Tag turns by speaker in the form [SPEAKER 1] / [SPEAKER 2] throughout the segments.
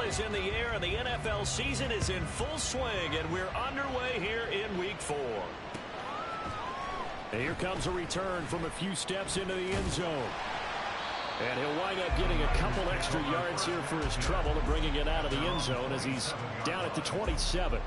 [SPEAKER 1] is in the air, and the NFL season is in full swing, and we're underway here in Week 4. And here comes a return from a few steps into the end zone. And he'll wind up getting a couple extra yards here for his trouble and bringing it out of the end zone as he's down at the 27.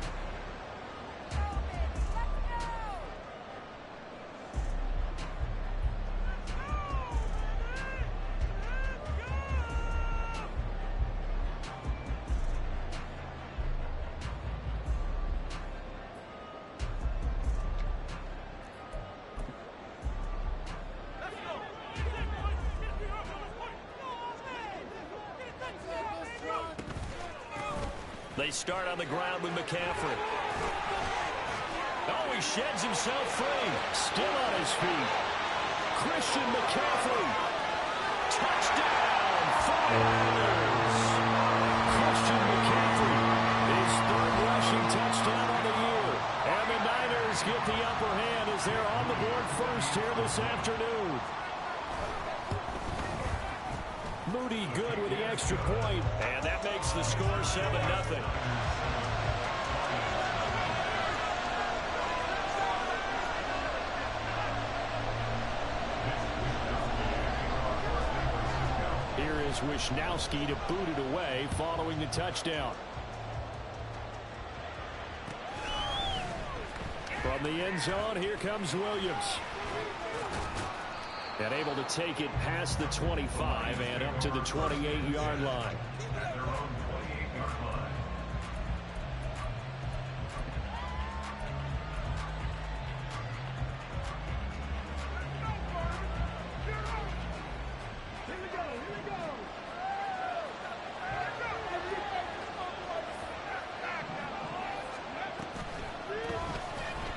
[SPEAKER 1] They start on the ground with McCaffrey. Oh, he sheds himself free. Still on his feet. Christian McCaffrey. Touchdown, 49ers. Christian McCaffrey. His third rushing touchdown on the year. And the Niners get the upper hand as they're on the board first here this afternoon. Moody good with the extra point, and that makes the score 7-0. Here is Wishnowsky to boot it away following the touchdown. From the end zone, here comes Williams. And able to take it past the 25 and up to the 28-yard line.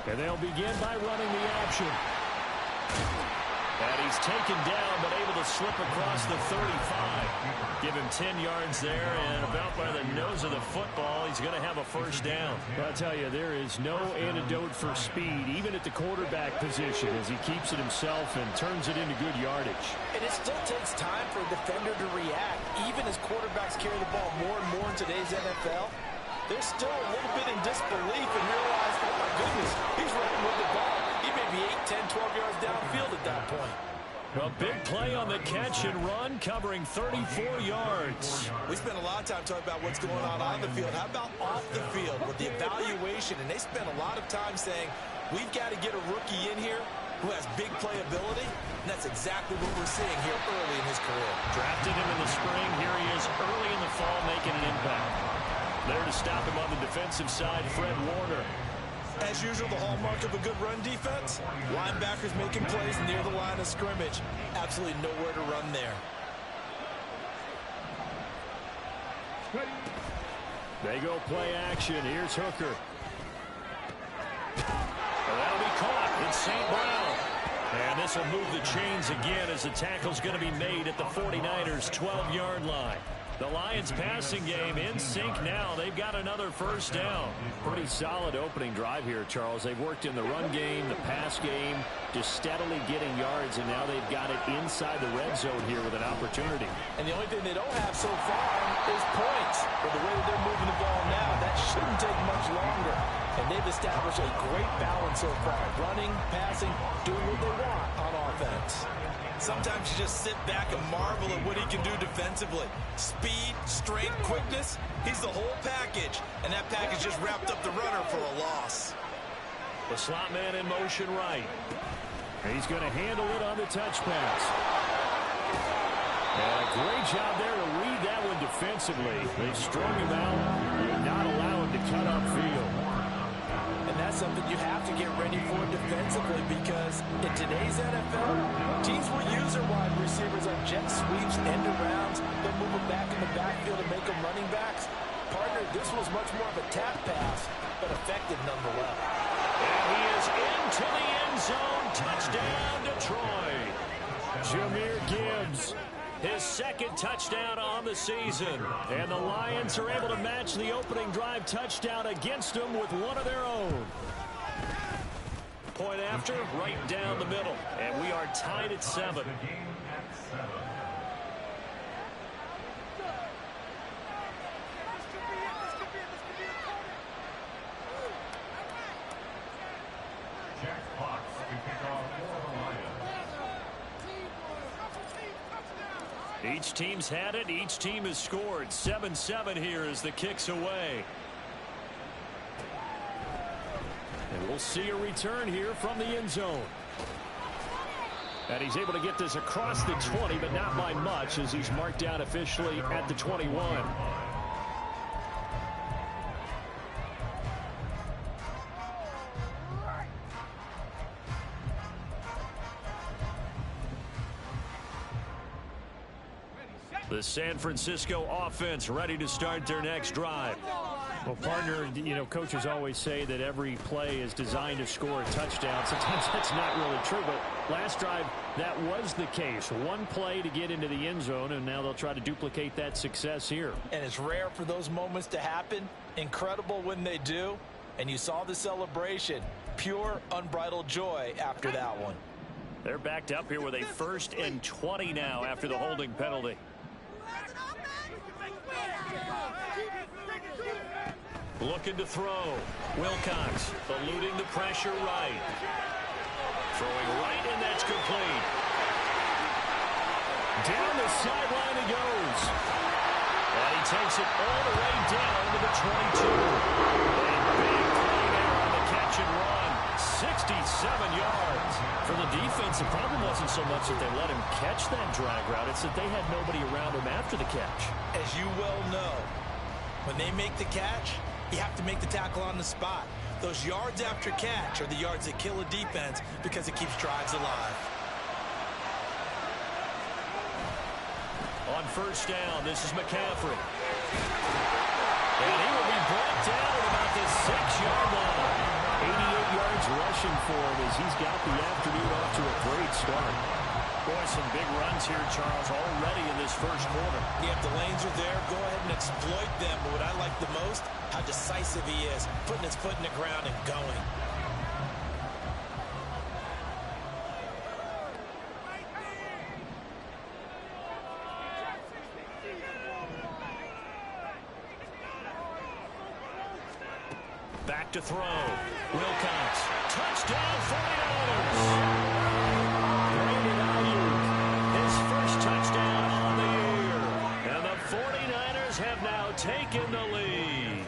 [SPEAKER 1] And they'll begin by running the option. And he's taken down, but able to slip across the 35. Give him 10 yards there, and about by the nose of the football, he's going to have a first down. I'll tell you, there is no antidote for speed, even at the quarterback position, as he keeps it himself and turns it into good yardage.
[SPEAKER 2] And it still takes time for a defender to react, even as quarterbacks carry the ball more and more in today's NFL. They're still a little bit in disbelief and realize, oh my goodness, he's running with the ball. He may be 8, 10, 12 yards downfield at that point.
[SPEAKER 1] A big play on the catch and run, covering 34 yards.
[SPEAKER 2] We spent a lot of time talking about what's going on the field. How about off the field with the evaluation? And they spent a lot of time saying, we've got to get a rookie in here who has big playability. And that's exactly what we're seeing here early in his career.
[SPEAKER 1] Drafted him in the spring. Here he is early in the fall making an impact. There to stop him on the defensive side, Fred Warner.
[SPEAKER 2] As usual, the hallmark of a good run defense, linebackers making plays near the line of scrimmage. Absolutely nowhere to run there.
[SPEAKER 1] They go play action. Here's Hooker. That'll be caught. It's St. Brown. And this will move the chains again as the tackle's going to be made at the 49ers' 12-yard line. The Lions passing game in sync now. They've got another first down. Pretty solid opening drive here, Charles. They've worked in the run game, the pass game, just steadily getting yards, and now they've got it inside the red zone here with an opportunity.
[SPEAKER 2] And the only thing they don't have so far is points. But the way that they're moving the ball now, that shouldn't take much longer. And they've established a great balance so far. Running, passing, doing what they want on offense. Sometimes you just sit back and marvel at what he can do defensively. Speed, strength, quickness, he's the whole package. And that package just wrapped up the runner for a loss.
[SPEAKER 1] The slot man in motion right. He's going to handle it on the touch pass. And a great job there to read that one defensively. They strung him out and not allow him to cut upfield.
[SPEAKER 2] And that's something you have to get ready for defensively, because in today's NFL, teams will use their wide receivers on jet sweeps, end arounds. They'll move them back in the backfield and make them running backs. Partner, this was much more of a tap pass, but effective nonetheless.
[SPEAKER 1] And he is into the end zone. Touchdown, Detroit. Jahmyr Gibbs, his second touchdown on the season. And the Lions are able to match the opening drive touchdown against them with one of their own. Point after, right down the middle. And we are tied at 7. Each team's had it. Each team has scored. 7-7 here as the kick's away. And we'll see a return here from the end zone. And he's able to get this across the 20, but not by much as he's marked down officially at the 21. The San Francisco offense ready to start their next drive.
[SPEAKER 3] Well, partner, you know, coaches always say that every play is designed to score a touchdown. Sometimes that's not really true, but last drive, that was the case. One play to get into the end zone, and now they'll try to duplicate that success here.
[SPEAKER 2] And it's rare for those moments to happen. Incredible when they do. And you saw the celebration. Pure, unbridled joy after that one.
[SPEAKER 1] They're backed up here with a 1st and 20 now after the holding penalty. Looking to throw. Wilcox eluding the pressure right. Throwing right, and that's complete. Down the sideline he goes. And he takes it all the way down to the 22. A big play there on the catch and run. 67 yards. For the defense, the problem wasn't so much that they let him catch that drag route. It's that they had nobody around him after the catch.
[SPEAKER 2] As you well know, when they make the catch, you have to make the tackle on the spot. Those yards after catch are the yards that kill a defense because it keeps drives alive.
[SPEAKER 1] On 1st down, this is McCaffrey. And he will be brought down at about the 6-yard line. 88 yards rushing for him as he's got the afternoon off to a great start. Boy, some big runs here, Charles, already in this first quarter.
[SPEAKER 2] Yeah, if the lanes are there, go ahead and exploit them. But what I like the most, how decisive he is, putting his foot in the ground and going.
[SPEAKER 1] Back to throw. Wilcox. Touchdown, 49ers. His first touchdown on the year. And the 49ers have now taken the lead.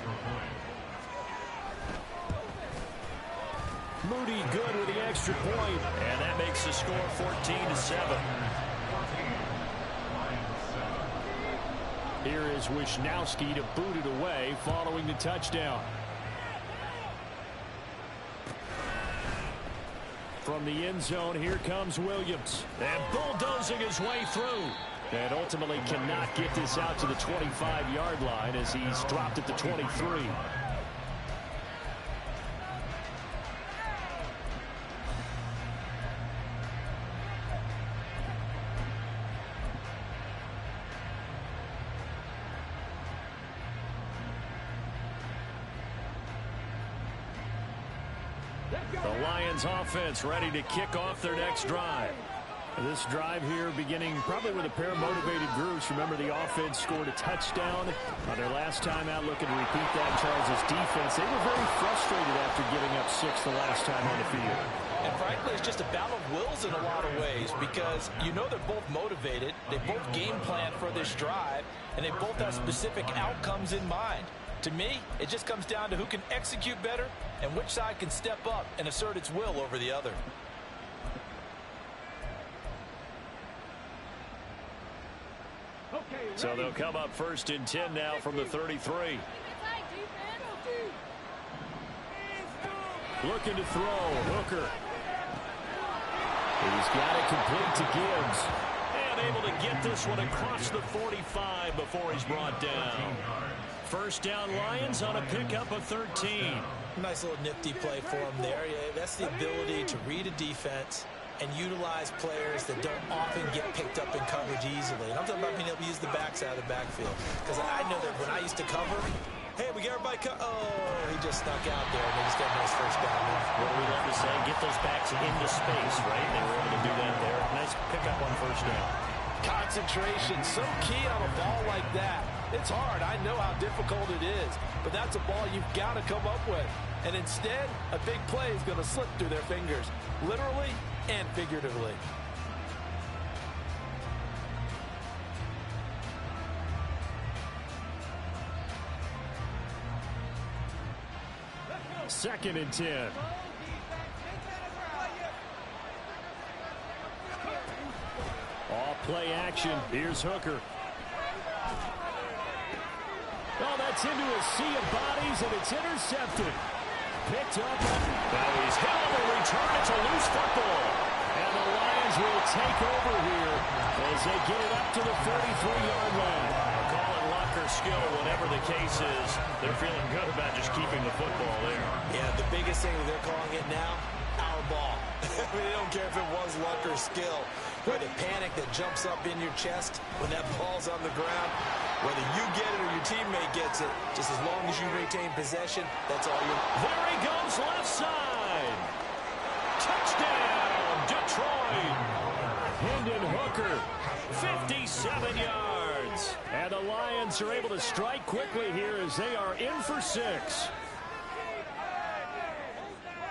[SPEAKER 1] Moody good with the extra point. And that makes the score 14-7.
[SPEAKER 3] Here is Wisnowski to boot it away following the touchdown. From the end zone, here comes Williams.
[SPEAKER 1] And bulldozing his way through.
[SPEAKER 3] And ultimately cannot get this out to the 25-yard line as he's dropped at the 23.
[SPEAKER 1] The Lions offense ready to kick off their next drive.
[SPEAKER 3] This drive here beginning probably with a pair of motivated groups. Remember, the offense scored a touchdown on their last time out, looking to repeat that. Charles' defense, they were very frustrated after giving up 6 the last time on the field.
[SPEAKER 2] And frankly, it's just a battle of wills in a lot of ways because you know they're both motivated. They both game plan for this drive, and they both have specific outcomes in mind. To me, it just comes down to who can execute better and which side can step up and assert its will over the other.
[SPEAKER 1] So they'll come up 1st and 10 now from the 33.
[SPEAKER 3] Looking to throw. Hooker. He's got it complete to Gibbs.
[SPEAKER 1] And able to get this one across the 45 before he's brought down. 1st down Lions on a pickup of 13.
[SPEAKER 2] Nice little nifty play for him there. Yeah, that's the ability to read a defense and utilize players that don't often get picked up in coverage easily. And I'm talking about being able to use the backside of the backfield. Because I know that when I used to cover, hey, we got everybody oh, he just snuck out there and they just got a nice 1st down there.
[SPEAKER 1] What do we love to say? Get those backs into space, right? They were able to do that there. Nice pickup on 1st down.
[SPEAKER 4] Concentration, so key on a ball like that. It's hard. I know how difficult it is, but that's a ball you've got to come up with. And instead, a big play is going to slip through their fingers, literally and figuratively.
[SPEAKER 3] 2nd and 10. All play action. Here's Hooker. Oh, that's into a sea of bodies, and it's intercepted. Picked up.
[SPEAKER 1] Now he's hit on the return. It's a loose football.
[SPEAKER 3] And the Lions will take over here as they get it up to the 33-yard line.
[SPEAKER 1] Call it luck or skill, whatever the case is. They're feeling good about just keeping the football there.
[SPEAKER 2] Yeah, the biggest thing that they're calling it now, our ball. I mean, they don't care if it was luck or skill. Or the panic that jumps up in your chest when that ball's on the ground. Whether you get it or your teammate gets it, just as long as you retain possession, that's all you.
[SPEAKER 1] There he goes, left side. Touchdown, Detroit.
[SPEAKER 3] Hendon Hooker, 57 yards. And the Lions are able to strike quickly here as they are in for 6.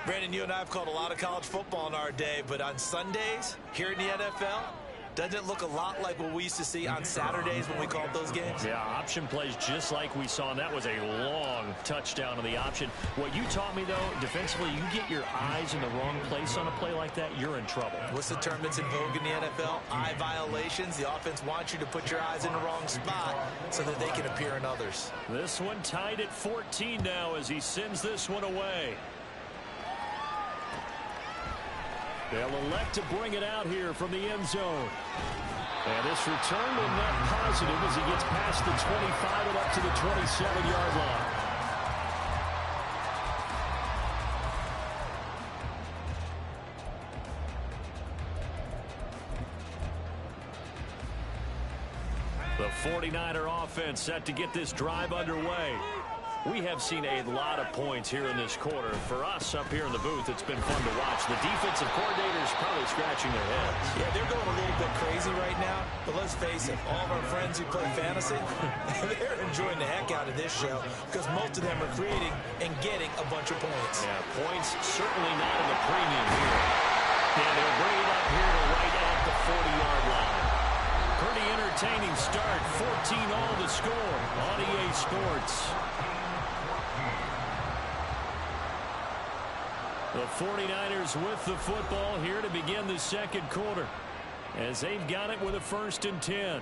[SPEAKER 2] Brandon, you and I have called a lot of college football in our day, but on Sundays, here in the NFL, doesn't it look a lot like what we used to see on Saturdays when we called those games?
[SPEAKER 1] Yeah, option plays just like we saw, and that was a long touchdown on the option. What you taught me, though, defensively, you get your eyes in the wrong place on a play like that, you're in trouble.
[SPEAKER 2] What's the term that's in vogue in the NFL? Eye violations. The offense wants you to put your eyes in the wrong spot so that they can appear in others.
[SPEAKER 1] This one tied at 14 now as he sends this one away.
[SPEAKER 3] They'll elect to bring it out here from the end zone. And this return will net positive as he gets past the 25 and up to the 27-yard line.
[SPEAKER 1] The 49er offense set to get this drive underway. We have seen a lot of points here in this quarter. For us up here in the booth, it's been fun to watch. The defensive coordinators probably scratching their heads.
[SPEAKER 2] Yeah, they're going a little bit crazy right now. But let's face it, all of our friends who play fantasy, they're enjoying the heck out of this show because most of them are creating and getting a bunch of points.
[SPEAKER 1] Yeah, points certainly not in the premium here. And they'll bring it up here to right at the 40-yard line. Pretty entertaining start. 14 all to score on EA Sports. The 49ers with the football here to begin the second quarter as they've got it with a 1st and 10.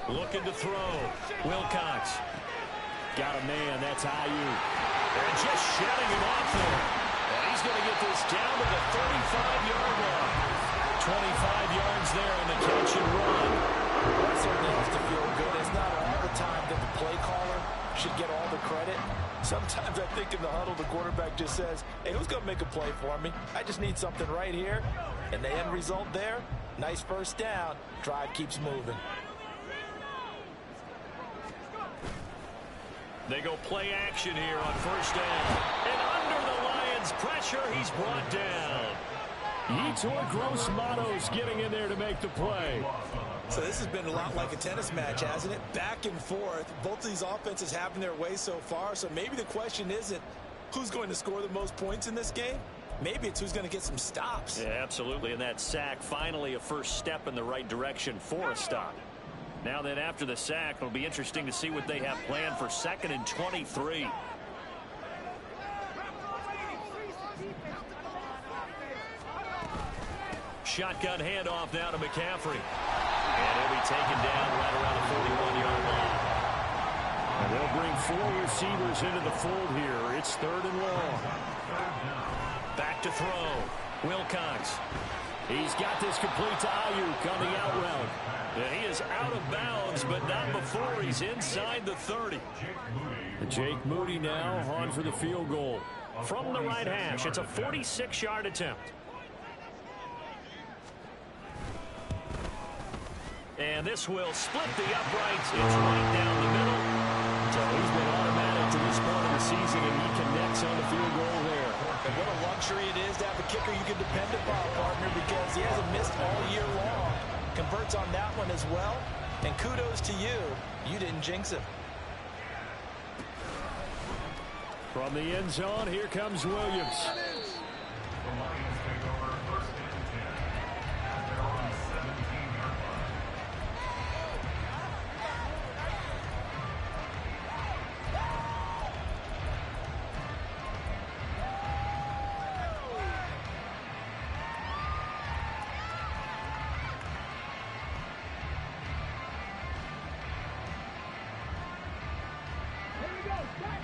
[SPEAKER 1] Looking to throw. Wilcox.
[SPEAKER 3] Got a man, that's Ayuk.
[SPEAKER 1] And just shutting him off there. And he's going to get this down to the 35-yard line. 25 yards there on the catch and run.
[SPEAKER 2] That certainly has to feel good. It's not all the time that the play caller should get all the credit. Sometimes I think in the huddle, the quarterback just says, hey, who's going to make a play for me? I just need something right here. And the end result there, nice first down. Drive keeps moving.
[SPEAKER 1] They go play action here on 1st down. And under the Lions' pressure, he's brought down.
[SPEAKER 3] Yetur Gross-Matos getting in there to make the play.
[SPEAKER 2] So this has been a lot like a tennis match, hasn't it? Back and forth. Both of these offenses having their way so far. So maybe the question isn't who's going to score the most points in this game. Maybe it's who's going to get some stops.
[SPEAKER 1] Yeah, absolutely. And that sack, finally a first step in the right direction for a stop. Now then, after the sack, it'll be interesting to see what they have planned for 2nd and 23. Shotgun handoff now to McCaffrey. And he'll be taken down right around the 41-yard line.
[SPEAKER 3] And they'll bring 4 receivers into the fold here. It's 3rd and long.
[SPEAKER 1] Back to throw. Wilcox.
[SPEAKER 3] He's got this complete to Ayuk on the out route.
[SPEAKER 1] And he is out of bounds, but not before he's inside the 30.
[SPEAKER 3] Jake Moody now on for the field goal.
[SPEAKER 1] From the right hash, it's a 46-yard attempt. And this will split the uprights. It's right down the middle.
[SPEAKER 3] So he's been automatic to this part of the season, and he connects on the field goal there.
[SPEAKER 2] And what a luxury it is to have a kicker you can depend upon, partner, because he hasn't missed all year long. Converts on that one as well. And kudos to you. You didn't jinx him.
[SPEAKER 3] From the end zone, here comes Williams.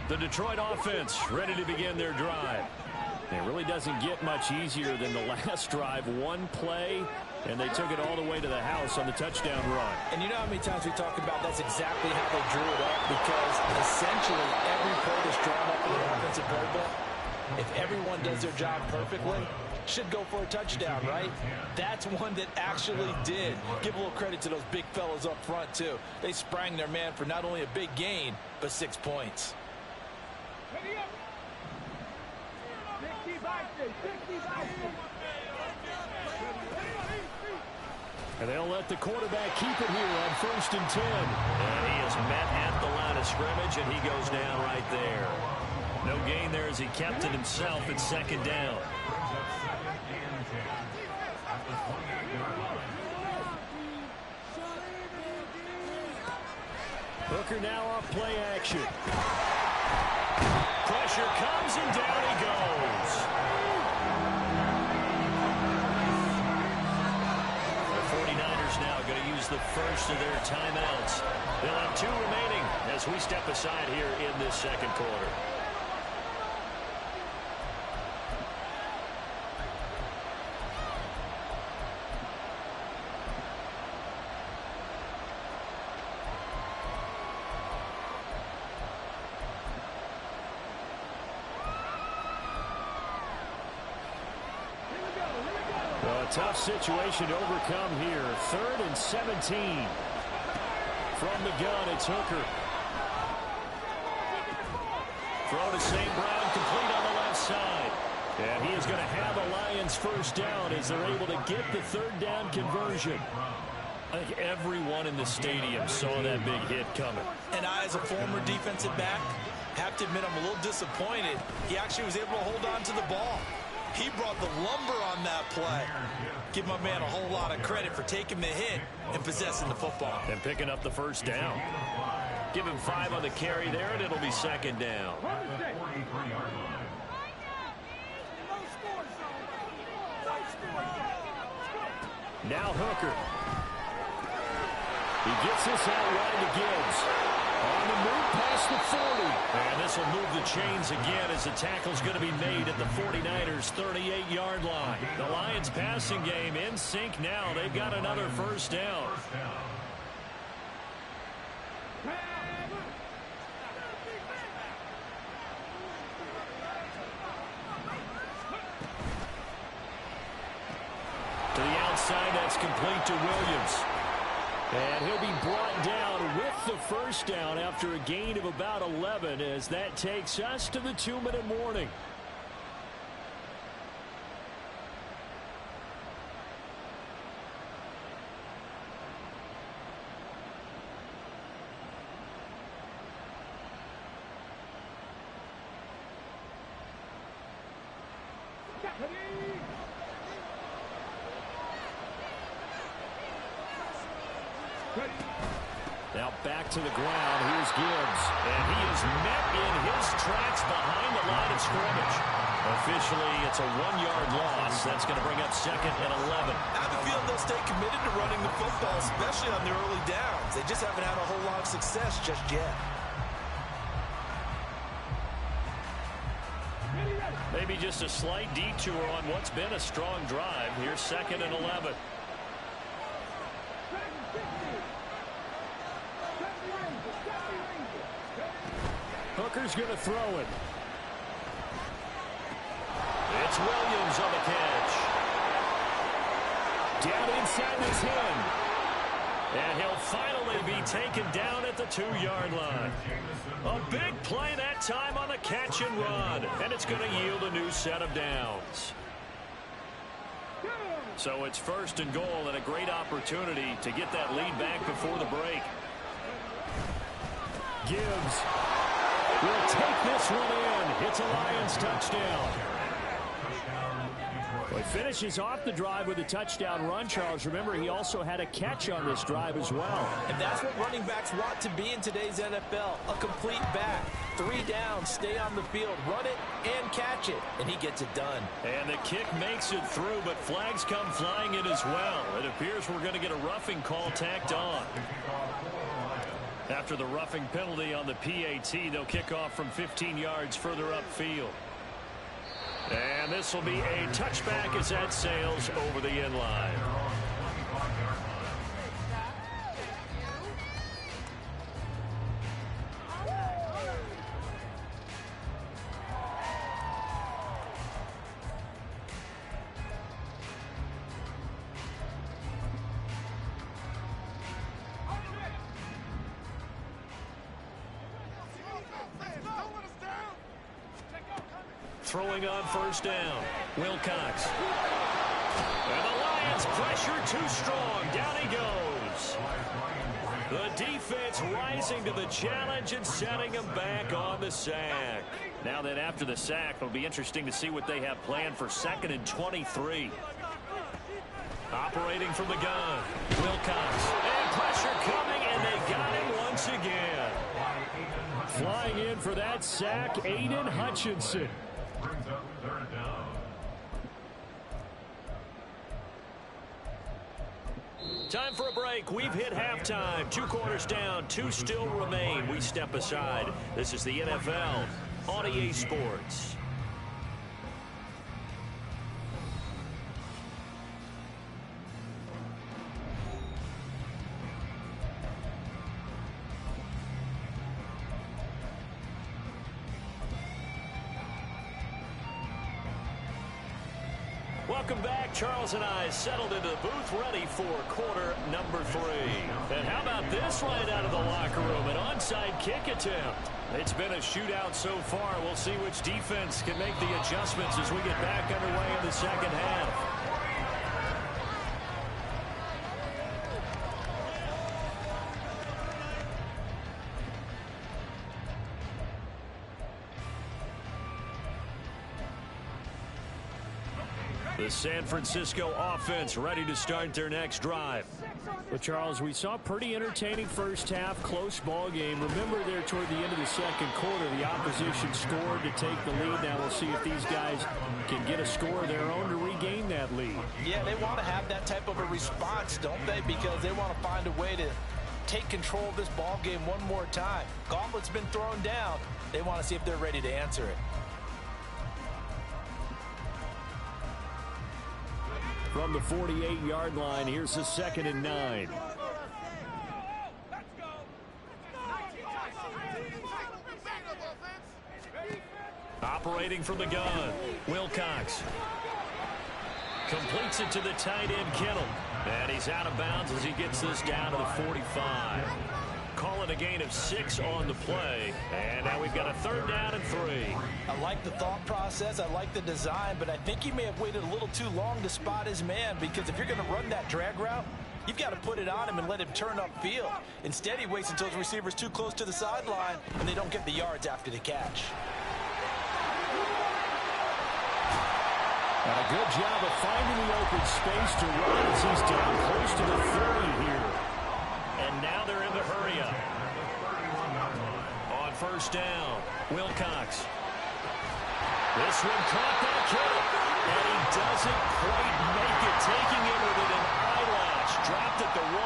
[SPEAKER 3] The Detroit offense ready to begin their drive. It really doesn't get much easier than the last drive. One play, and they took it all the way to the house on the touchdown run.
[SPEAKER 2] And you know how many times we talk about that's exactly how they drew it up, because essentially every play that's drawn up in the offensive playbook, if everyone does their job perfectly, should go for a touchdown, right? That's one that actually did. Give a little credit to those big fellas up front, too. They sprang their man for not only a big gain, but 6 points.
[SPEAKER 3] And they'll let the quarterback keep it here on 1st and 10.
[SPEAKER 1] And he is met at the line of scrimmage, and he goes down right there. No gain there as he kept it himself at 2nd down.
[SPEAKER 3] Hooker now off play action. Pressure comes, and down he goes.
[SPEAKER 1] The 49ers now going to use the first of their timeouts. They'll have 2 remaining as we step aside here in this 2nd quarter.
[SPEAKER 3] A tough situation to overcome here. 3rd and 17. From the gun, it's Hooker. Throw to St. Brown, complete on the left side. And he is going to have a Lions first down as they're able to get the 3rd down conversion. I think everyone in the stadium saw that big hit coming.
[SPEAKER 2] And I, as a former defensive back, have to admit I'm a little disappointed. He actually was able to hold on to the ball. He brought the lumber on that play. Give my man a whole lot of credit for taking the hit and possessing the football.
[SPEAKER 1] And picking up the first down. Give him 5 on the carry there, and it'll be 2nd down.
[SPEAKER 3] Now Hooker. He gets this out wide to Gibbs. On the move past the 40.
[SPEAKER 1] And this will move the chains again as the tackle's going to be made at the 49ers' 38-yard line. The Lions passing game in sync now. They've got another first down. To the outside, that's complete to Williams.
[SPEAKER 3] And he'll be brought down with the first down after a gain of about 11 as that takes us to the 2-minute warning. Now back to the ground. Here's Gibbs.
[SPEAKER 1] And he is met in his tracks behind the line of scrimmage. Officially, it's a 1-yard loss. That's going to bring up 2nd and 11.
[SPEAKER 2] I have a feeling they'll stay committed to running the football, especially on the early downs. They just haven't had a whole lot of success just yet.
[SPEAKER 1] Maybe just a slight detour on what's been a strong drive. Here's 2nd and 11.
[SPEAKER 3] Hooker's going to throw it.
[SPEAKER 1] It's Williams on the catch.
[SPEAKER 3] Down inside the 10.
[SPEAKER 1] And he'll finally be taken down at the 2-yard line. A big play that time on the catch and run. And it's going to yield a new set of downs. So it's 1st and goal and a great opportunity to get that lead back before the break.
[SPEAKER 3] Gibbs. will take this one in. It's a Lions touchdown. Well, he finishes off the drive with a touchdown run, Charles. Remember, he also had a catch on this drive as well.
[SPEAKER 2] And that's what running backs want to be in today's NFL, a complete back. 3 downs, stay on the field, run it, and catch it. And he gets it done.
[SPEAKER 1] And the kick makes it through, but flags come flying in as well. It appears we're going to get a roughing call tacked on. After the roughing penalty on the PAT, they'll kick off from 15 yards further upfield. And this will be a touchback as that sails over the end line. Throwing on first down, Wilcox. And the Lions pressure too strong. Down he goes. The defense rising to the challenge and setting him back on the sack. Now that after the sack, it'll be interesting to see what they have planned for 2nd and 23. Operating from the gun, Wilcox. And pressure coming, and they got him once again.
[SPEAKER 3] Flying in for that sack, Aiden Hutchinson.
[SPEAKER 1] Time for a break. We've hit halftime. 2 quarters down. 2 still remain. We step aside. This is the NFL on EA Sports. Welcome back. Charles and I settled into the booth ready for quarter number 3. And how about this right out of the locker room? An onside kick attempt. It's been a shootout so far. We'll see which defense can make the adjustments as we get back underway in the second half. The San Francisco offense ready to start their next drive.
[SPEAKER 3] Well, Charles, we saw a pretty entertaining first half, close ball game. Remember there toward the end of the second quarter, the opposition scored to take the lead. Now we'll see if these guys can get a score of their own to regain that lead.
[SPEAKER 2] Yeah, they want to have that type of a response, don't they? Because they want to find a way to take control of this ball game one more time. Gauntlet's been thrown down. They want to see if they're ready to answer it.
[SPEAKER 3] From the 48-yard line, here's the 2nd and 9.
[SPEAKER 1] Operating from the gun, Wilcox. Completes it to the tight end, Kittle. And he's out of bounds as he gets this down to the 45. Call it a gain of 6 on the play. And now we've got a 3rd down and 3.
[SPEAKER 2] I like the thought process. I like the design. But I think he may have waited a little too long to spot his man. Because if you're going to run that drag route, you've got to put it on him and let him turn upfield. Instead, he waits until his receiver's too close to the sideline, and they don't get the yards after the catch.
[SPEAKER 3] And a good job of finding the open space to run as he's down close to the 30 here.
[SPEAKER 1] And now they're in the hurry-up. On first down, Wilcox. This one caught by Kittle. And he doesn't quite make it. Taking it with an eyelash. Dropped at the 1.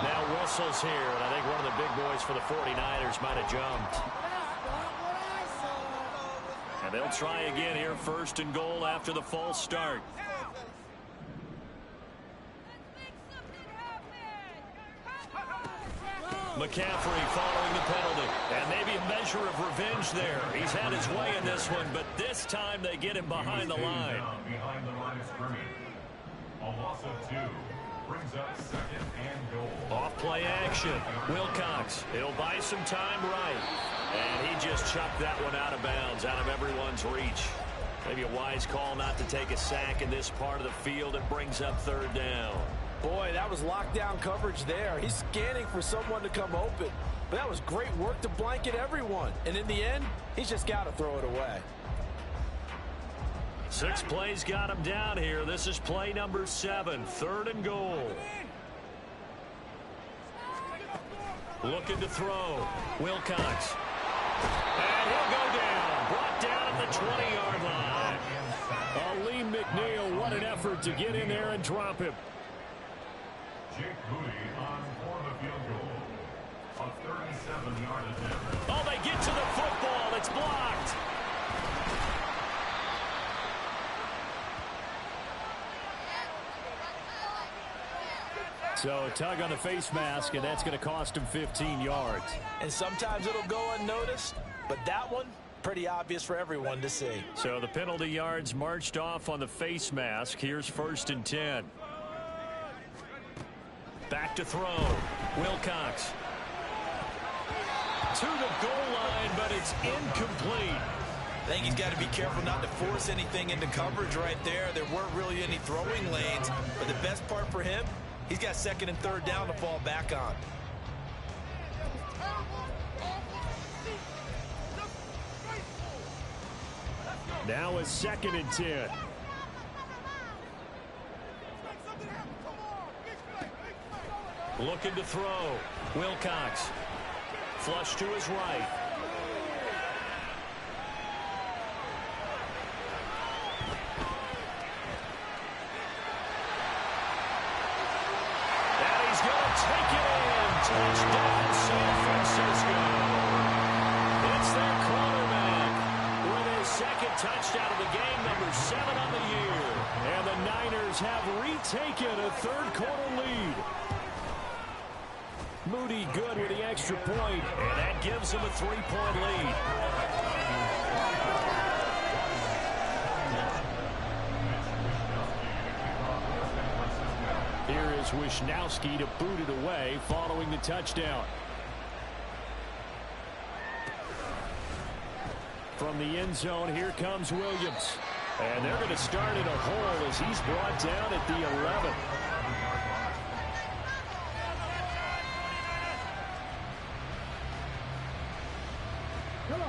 [SPEAKER 1] Now whistles here. And I think one of the big boys for the 49ers might have jumped. And they'll try again here. 1st and goal after the false start. McCaffrey following the penalty. And maybe a measure of revenge there. He's had his way in this one, but this time they get him behind the line.
[SPEAKER 5] Behind the line of scrimmage. A loss of 2 brings up 2nd and goal.
[SPEAKER 1] Off play action. Wilcox. It'll buy some time right. And he just chucked that one out of bounds, out of everyone's reach. Maybe a wise call not to take a sack in this part of the field. It brings up 3rd down.
[SPEAKER 4] Boy, that was lockdown coverage there. He's scanning for someone to come open. But that was great work to blanket everyone. And in the end, he's just got to throw it away.
[SPEAKER 1] 6 plays got him down here. This is play number 7, 3rd and goal. Looking to throw. Wilcox. And he'll go down. Brought down at the 20-yard line.
[SPEAKER 3] Aleem McNeil, what an effort to get in there and drop him.
[SPEAKER 5] Jake Moody on for the field goal. A 37-yard attempt.
[SPEAKER 1] Oh, they get to the football. It's blocked.
[SPEAKER 3] So a tug on the face mask, and that's going to cost him 15 yards.
[SPEAKER 4] And sometimes it'll go unnoticed, but that one, pretty obvious for everyone to see.
[SPEAKER 1] So the penalty yards marched off on the face mask. Here's 1st and 10. Back to throw. Wilcox. To the goal line, but it's incomplete.
[SPEAKER 2] I think he's got to be careful not to force anything into coverage right there. There weren't really any throwing lanes, but the best part for him, he's got 2nd and 3rd down to fall back on.
[SPEAKER 3] Now a 2nd and 10.
[SPEAKER 1] Looking to throw. Wilcox. Flush to his right. And he's going to take it in. Touchdown, San Francisco. It's their quarterback with his 2nd touchdown of the game, number 7 on the year.
[SPEAKER 3] And the Niners have retaken a 3rd quarter lead. Moody good with the extra point.
[SPEAKER 1] And that gives him a 3-point lead.
[SPEAKER 3] Here is Wisnowski to boot it away following the touchdown. From the end zone, here comes Williams. And they're going to start in a hole as he's brought down at the 11.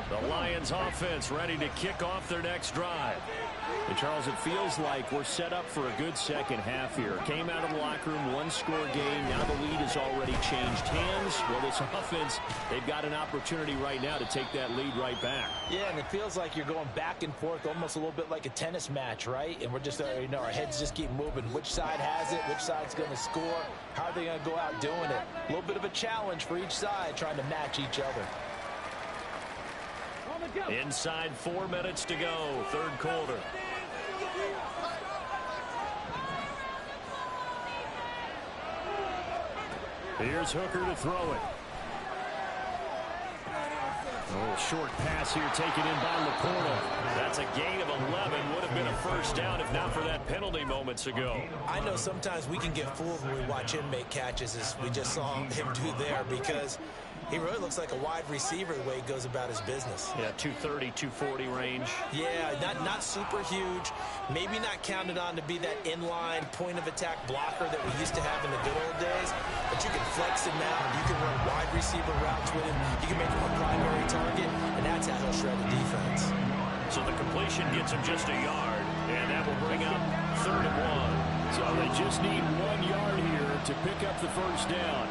[SPEAKER 3] The Lions offense ready to kick off their next drive. And Charles, it feels like we're set up for a good second half here. Came out of the locker room, 1-score game. Now the lead has already changed hands. Well, this offense, they've got an opportunity right now to take that lead right back.
[SPEAKER 2] Yeah, and it feels like you're going back and forth almost a little bit like a tennis match, right? And we're just, our heads just keep moving. Which side has it? Which side's going to score? How are they going to go out doing it? A little bit of a challenge for each side trying to match each other.
[SPEAKER 1] Inside 4 minutes to go, 3rd quarter.
[SPEAKER 3] Here's Hooker to throw it. Oh, short pass here taken in by Laporta.
[SPEAKER 1] That's a gain of 11. Would have been a 1st down if not for that penalty moments ago.
[SPEAKER 2] I know sometimes we can get fooled when we watch him make catches, as we just saw him do there, because he really looks like a wide receiver the way he goes about his business.
[SPEAKER 1] Yeah, 230, 240 range.
[SPEAKER 2] Yeah, not super huge. Maybe not counted on to be that inline point-of-attack blocker that we used to have in the good old days. But you can flex him out. You can run wide receiver routes with him. You can make him a primary target, and that's how he'll shred the defense.
[SPEAKER 1] So the completion gets him just a yard, and that will bring up 3rd and 1.
[SPEAKER 3] So they just need 1 yard here to pick up the 1st down.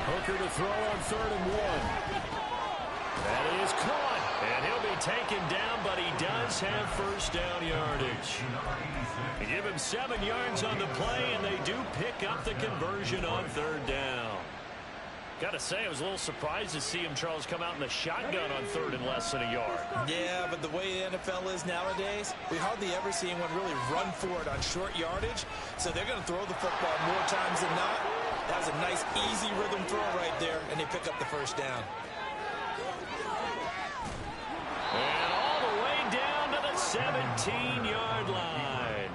[SPEAKER 3] Hooker to throw on 3rd and 1.
[SPEAKER 1] That is caught, and he'll be taken down, but he does have 1st down yardage. They give him 7 yards on the play, and they do pick up the conversion on 3rd down. Got to say, I was a little surprised to see him, Charles, come out in the shotgun on 3rd and less than a yard.
[SPEAKER 2] Yeah, but the way the NFL is nowadays, we hardly ever see anyone really run for it on short yardage. So they're going to throw the football more times than not. That was a nice, easy rhythm throw right there, and they pick up the 1st down.
[SPEAKER 1] And all the way down to the 17-yard line.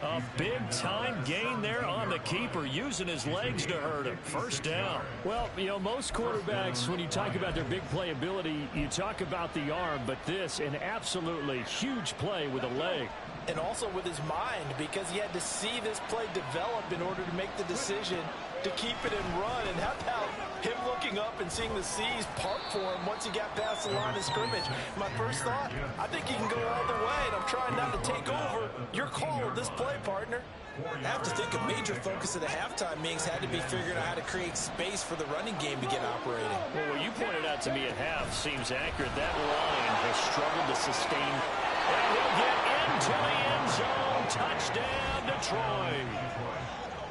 [SPEAKER 1] A big-time gain there on the keeper, using his legs to hurt him. 1st down.
[SPEAKER 3] Well, you know, most quarterbacks, when you talk about their big playability, you talk about the arm, but this, an absolutely huge play with a leg.
[SPEAKER 2] and also with his mind, because he had to see this play develop in order to make the decision to keep it and run. And how about him looking up and seeing the seas part for him once he got past the line of scrimmage? My first thought, I think he can go all the way, and I'm trying not to take over. Your call with this play, partner.
[SPEAKER 4] I have to think a major focus of the halftime meetings had to be figuring out how to create space for the running game to get operating.
[SPEAKER 3] Well, what you pointed out to me at half seems accurate. That line has struggled to sustain. And he'll get into the end zone. Touchdown, Detroit.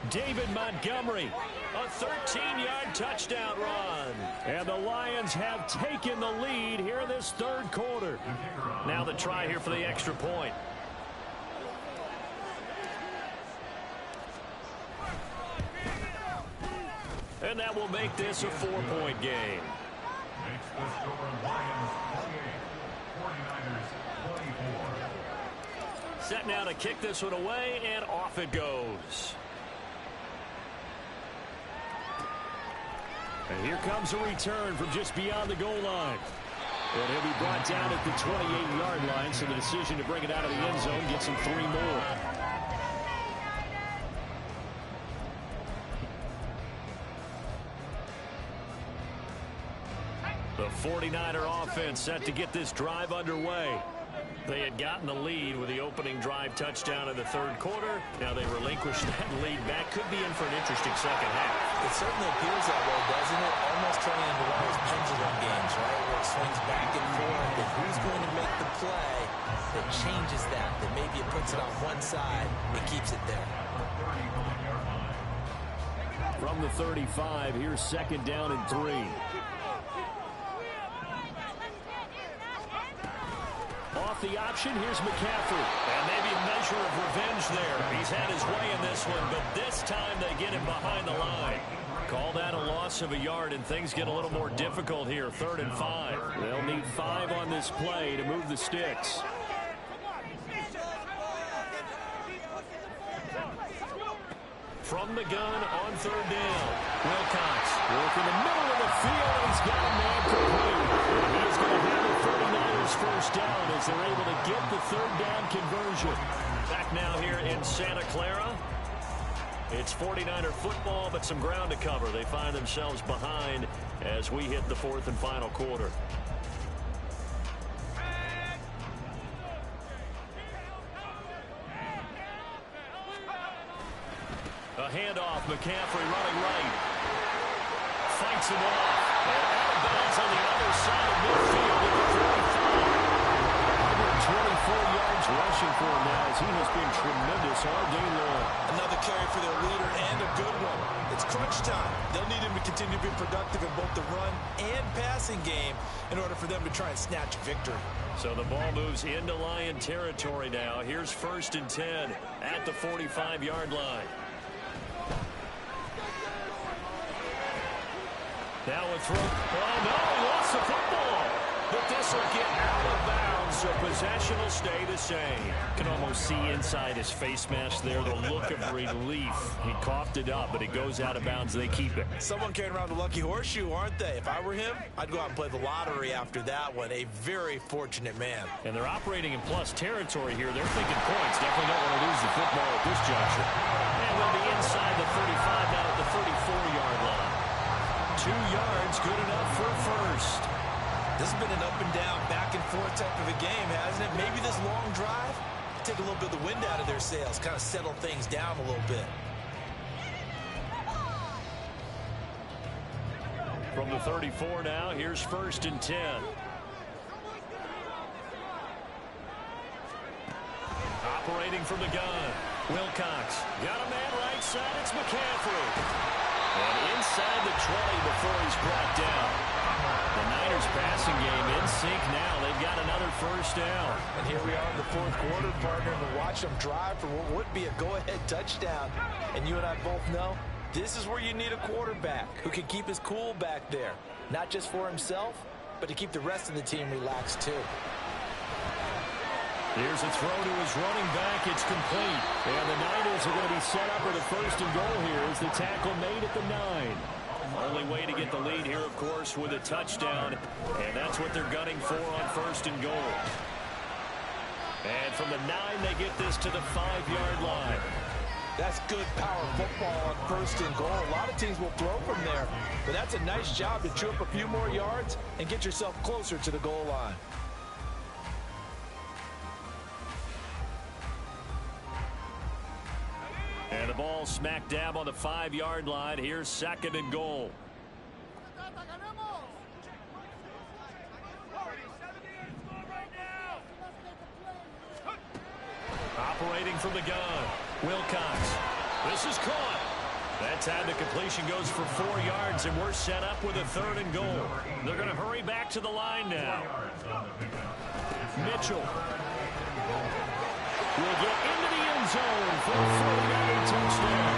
[SPEAKER 3] David Montgomery, a 13-yard touchdown run. And the Lions have taken the lead here in this third quarter. Now the try here for the extra point. And that will make this a 4-point game.
[SPEAKER 5] Makes the score Lions 48, 49ers 24.
[SPEAKER 3] Set now to kick this one away, and off it goes. And here comes a return from just beyond the goal line. And he'll be brought down at the 28-yard line, so the decision to bring it out of the end zone gets him 3 more. The 49er offense set to get this drive underway. They had gotten the lead with the opening drive touchdown in the third quarter. Now they relinquish that lead back. Could be in for an interesting second half.
[SPEAKER 2] It certainly appears that way, doesn't it? Almost turning into one of those pendulum games, right? Where it swings back and forth. And who's going to make the play that changes that? That maybe it puts it on one side and keeps it there.
[SPEAKER 3] From the 35, here's second down and 3. Off the option, here's McCaffrey. And maybe a measure of revenge there. He's had his way in this one, but this time they get him behind the line. Call that a loss of a yard, and things get a little more difficult here. 3rd and 5. They'll need 5 on this play to move the sticks. From the gun on 3rd down. Wilcox working the middle of the field. He's got a man complete. And he's going to have the 49ers first down as they're able to get the 3rd down conversion. Back now here in Santa Clara. It's 49er football, but some ground to cover. They find themselves behind as we hit the 4th and final quarter. A handoff, McCaffrey running right. Fights him off. And out of bounds on the other side of midfield at the 45. 124 yards rushing for him now as he has been tremendous all day long.
[SPEAKER 4] Another carry for their leader and a good one. It's crunch time. They'll need him to continue to be productive in both the run and passing game in order for them to try and snatch victory.
[SPEAKER 3] So the ball moves into Lion territory now. Here's 1st and 10 at the 45-yard line. Now a throw. Oh, no, he lost the football. But this will get out of bounds, so possession will stay the same. You can almost see inside his face mask there the look of relief. He coughed it up, but it goes out of bounds. They keep it.
[SPEAKER 4] Someone carrying around the lucky horseshoe, aren't they? If I were him, I'd go out and play the lottery after that one. A very fortunate man.
[SPEAKER 3] And they're operating in plus territory here. They're thinking points. Definitely don't want to lose the football at this juncture. And they'll be inside the 35 now at the 34-yard line. 2 yards, good enough for first.
[SPEAKER 4] This has been an up and down, back and forth type of a game, hasn't it? Maybe this long drive take a little bit of the wind out of their sails, kind of settle things down a little bit.
[SPEAKER 3] From the 34 now, here's 1st and 10. Operating from the gun. Wilcox got a man right side. It's McCaffrey. And inside the 20 before he's brought down. The Niners passing game in sync now. They've got another first down.
[SPEAKER 2] And here we are in the 4th quarter, partner, and watch them drive for what would be a go-ahead touchdown. And you and I both know this is where you need a quarterback who can keep his cool back there. Not just for himself, but to keep the rest of the team relaxed too.
[SPEAKER 3] Here's a throw to his running back. It's complete. And the Niners are going to be set up with a 1st and goal here as the tackle made at the 9. Only way to get the lead here, of course, with a touchdown. And that's what they're gunning for on 1st and goal.
[SPEAKER 1] And from the 9, they get this to the 5-yard line.
[SPEAKER 2] That's good power football on 1st and goal. A lot of teams will throw from there, but that's a nice job to chew up a few more yards and get yourself closer to the goal line.
[SPEAKER 1] And the ball smack dab on the 5-yard line. Here's 2nd and goal. Operating from the gun, Wilcox. This is caught. That time the completion goes for 4 yards, and we're set up with a 3rd and goal. They're going to hurry back to the line now. Mitchell will get into the end zone for a 49er touchdown.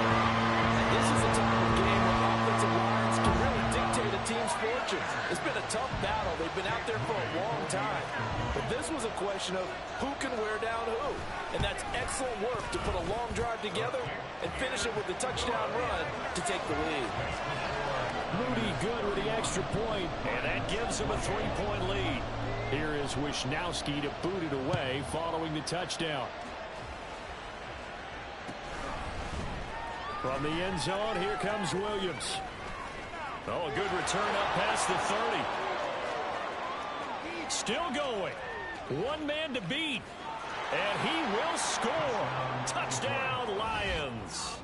[SPEAKER 2] And this is the type of game where offensive lines can really dictate a team's fortunes. It's been a tough battle. They've been out there for a long time. But this was a question of who can wear down who. And that's excellent work to put a long drive together and finish it with a touchdown run to take the lead.
[SPEAKER 3] Moody good with the extra point,
[SPEAKER 1] and that gives him a 3-point lead.
[SPEAKER 3] Here is Wisnowski to boot it away following the touchdown. From the end zone, here comes Williams.
[SPEAKER 1] Oh, a good return up past the 30. Still going. One man to beat. And he will score. Touchdown, Lions.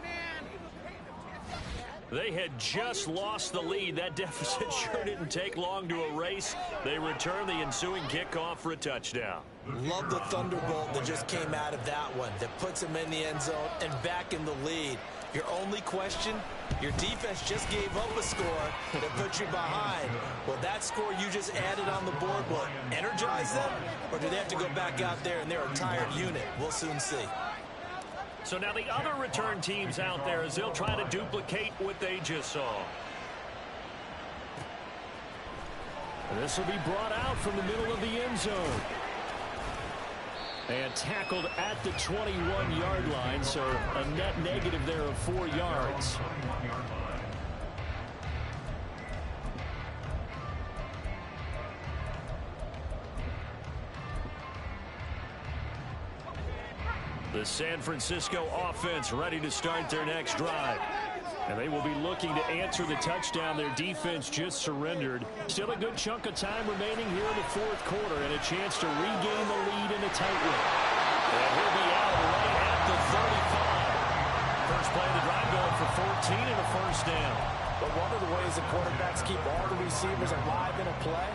[SPEAKER 1] They had just lost the lead. That deficit sure didn't take long to erase. They return the ensuing kickoff for a touchdown.
[SPEAKER 2] Love the thunderbolt that just came out of that one. That puts them in the end zone and back in the lead. Your only question, your defense just gave up a score that put you behind. Well, that score you just added on the board will energize them, or do they have to go back out there and they're a tired unit? We'll soon see.
[SPEAKER 1] So now the other return teams out there as they'll try to duplicate what they just saw.
[SPEAKER 3] This will be brought out from the middle of the end zone. And tackled at the 21-yard line, so a net negative there of 4 yards.
[SPEAKER 1] The San Francisco offense ready to start their next drive.
[SPEAKER 3] And they will be looking to answer the touchdown their defense just surrendered. Still a good chunk of time remaining here in the 4th quarter and a chance to regain the lead in a tight one.
[SPEAKER 1] And he'll be out right at the 35. First play of the drive going for 14 and a first down.
[SPEAKER 2] But one of the ways the quarterbacks keep all the receivers alive in a play,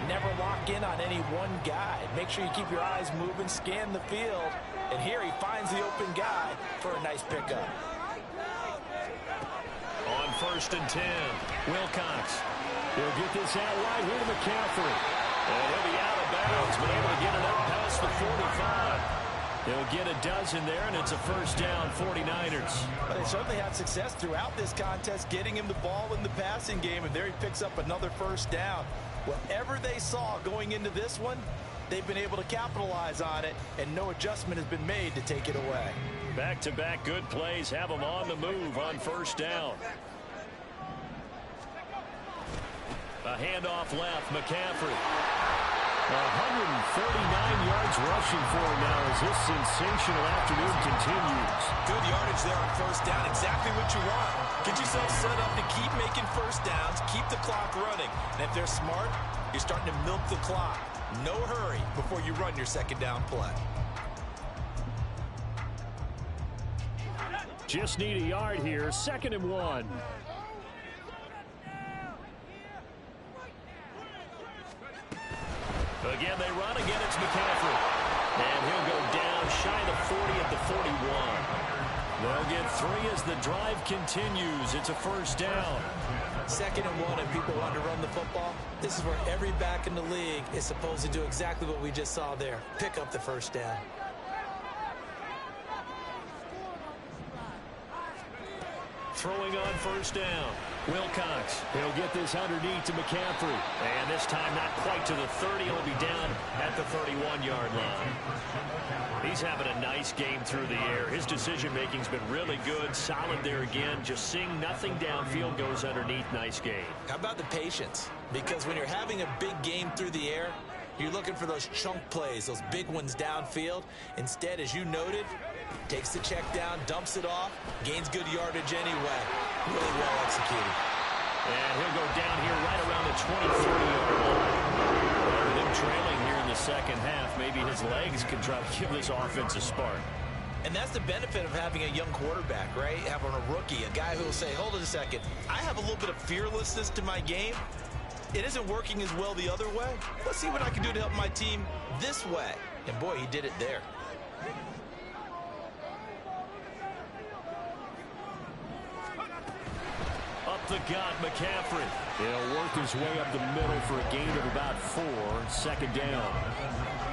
[SPEAKER 2] never lock in on any one guy. Make sure you keep your eyes moving, scan the field, and here he finds the open guy for a nice pickup.
[SPEAKER 1] On 1st and 10, Wilcox.
[SPEAKER 3] He'll get this out right here to McCaffrey.
[SPEAKER 1] And he'll be out of bounds, but able to get it up past the 45. He'll get a dozen there, and it's a first down, 49ers.
[SPEAKER 2] But they certainly had success throughout this contest, getting him the ball in the passing game, and there he picks up another first down. Whatever they saw going into this one, they've been able to capitalize on it, and no adjustment has been made to take it away.
[SPEAKER 1] Back-to-back good plays have them on the move on first down. A handoff left, McCaffrey.
[SPEAKER 3] 149 yards rushing for him now as this sensational afternoon continues.
[SPEAKER 2] Good yardage there on first down, exactly what you want. Get yourself set up to keep making first downs, keep the clock running. And if they're smart, you're starting to milk the clock. No hurry before you run your second down play.
[SPEAKER 3] Just need a yard here, 2nd and 1.
[SPEAKER 1] Again, they run. Again, it's McCaffrey. And he'll go down shy of the 40 at the 41. They'll get 3 as the drive continues. It's a first down.
[SPEAKER 2] 2nd and 1, and people want to run the football. This is where every back in the league is supposed to do exactly what we just saw there. Pick up the first down.
[SPEAKER 1] Throwing on first down, Wilcox.
[SPEAKER 3] He'll get this underneath to McCaffrey.
[SPEAKER 1] And this time not quite to the 30. He'll be down at the 31-yard line. He's having a nice game through the air. His decision-making's been really good. Solid there again. Just seeing nothing downfield goes underneath. Nice game.
[SPEAKER 2] How about the patience? Because when you're having a big game through the air, You're looking for those chunk plays, those big ones downfield. Instead, as you noted, takes the check down, dumps it off, gains good yardage anyway. Really well executed.
[SPEAKER 1] And he'll go down here right around the 20-30-yard line. With him trailing here in the second half, maybe his legs can try to give this offense a spark.
[SPEAKER 2] And that's the benefit of having a young quarterback, right? Having a rookie, a guy who will say, hold it a second, I have a little bit of fearlessness to my game. It isn't working as well the other way. Let's see what I can do to help my team this way. And boy, he did it there.
[SPEAKER 1] Up the gut, McCaffrey. He'll work his way up the middle for a gain of about 4, second down.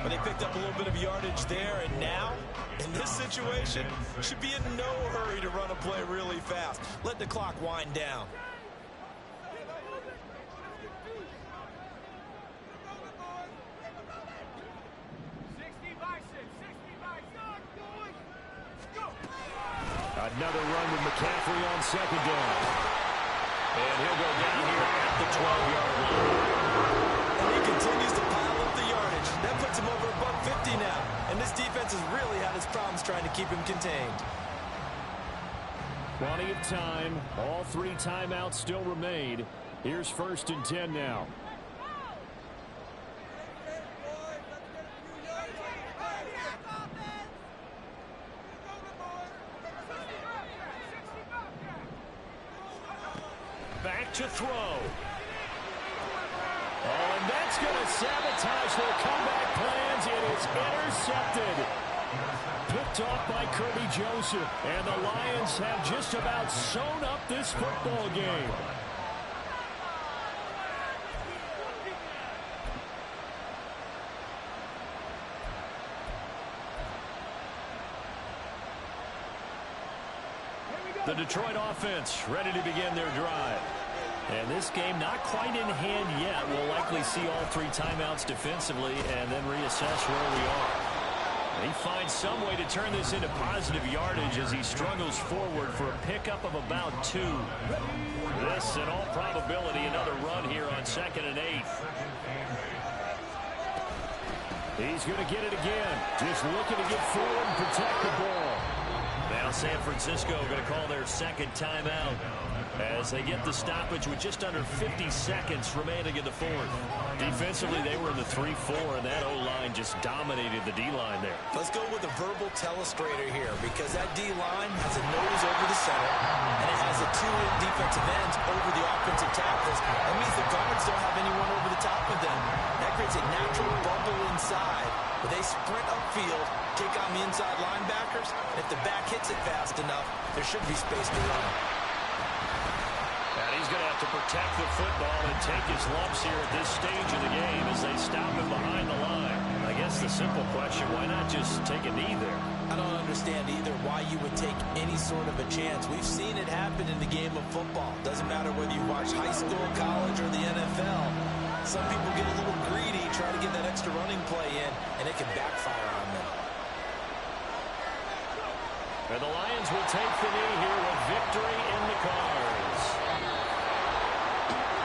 [SPEAKER 2] But they picked up a little bit of yardage there, and now, in this situation, should be in no hurry to run a play really fast. Let the clock wind down.
[SPEAKER 1] Another run with McCaffrey on second down. And he'll go down here at the 12-yard line.
[SPEAKER 2] And he continues to pile up the yardage. That puts him over $150 now. And this defense has really had its problems trying to keep him contained.
[SPEAKER 3] Plenty of time. All 3 timeouts still remain. Here's 1st and 10 now.
[SPEAKER 1] Back to throw. Oh, and that's going to sabotage their comeback plans. It is intercepted. Picked off by Kirby Joseph. And the Lions have just about sewn up this football game. The Detroit offense ready to begin their drive. And this game not quite in hand yet. We'll likely see all 3 timeouts defensively and then reassess where we are. He finds some way to turn this into positive yardage as he struggles forward for a pickup of about 2. This, in all probability, another run here on 2nd and 8.
[SPEAKER 3] He's going to get it again. Just looking to get forward and protect the ball.
[SPEAKER 1] Now San Francisco going to call their 2nd timeout as they get the stoppage with just under 50 seconds remaining in the 4th. Defensively, they were in the 3-4, and that O-line just dominated the D-line there.
[SPEAKER 2] Let's go with a verbal telestrator here because that D-line has a nose over the center, and it has the 2 defensive ends over the offensive tackles. That means the guards don't have anyone over the top of them. That creates a natural bubble inside where they sprint upfield, take on the inside linebackers. If the back hits it fast enough, there should be space to run.
[SPEAKER 1] And he's going to have to protect the football and take his lumps here at this stage of the game as they stop him behind the line. I guess the simple question, why not just take a knee there?
[SPEAKER 2] I don't understand either why you would take any sort of a chance. We've seen it happen in the game of football. Doesn't matter whether you watch high school, college, or the NFL. Some people get a little greedy, try to get that extra running play in, and it can backfire on them.
[SPEAKER 1] And the Lions will take the knee here with victory in the cards.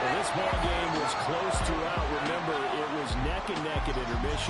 [SPEAKER 3] Well, this ball game was close throughout. Remember, it was neck and neck at intermission.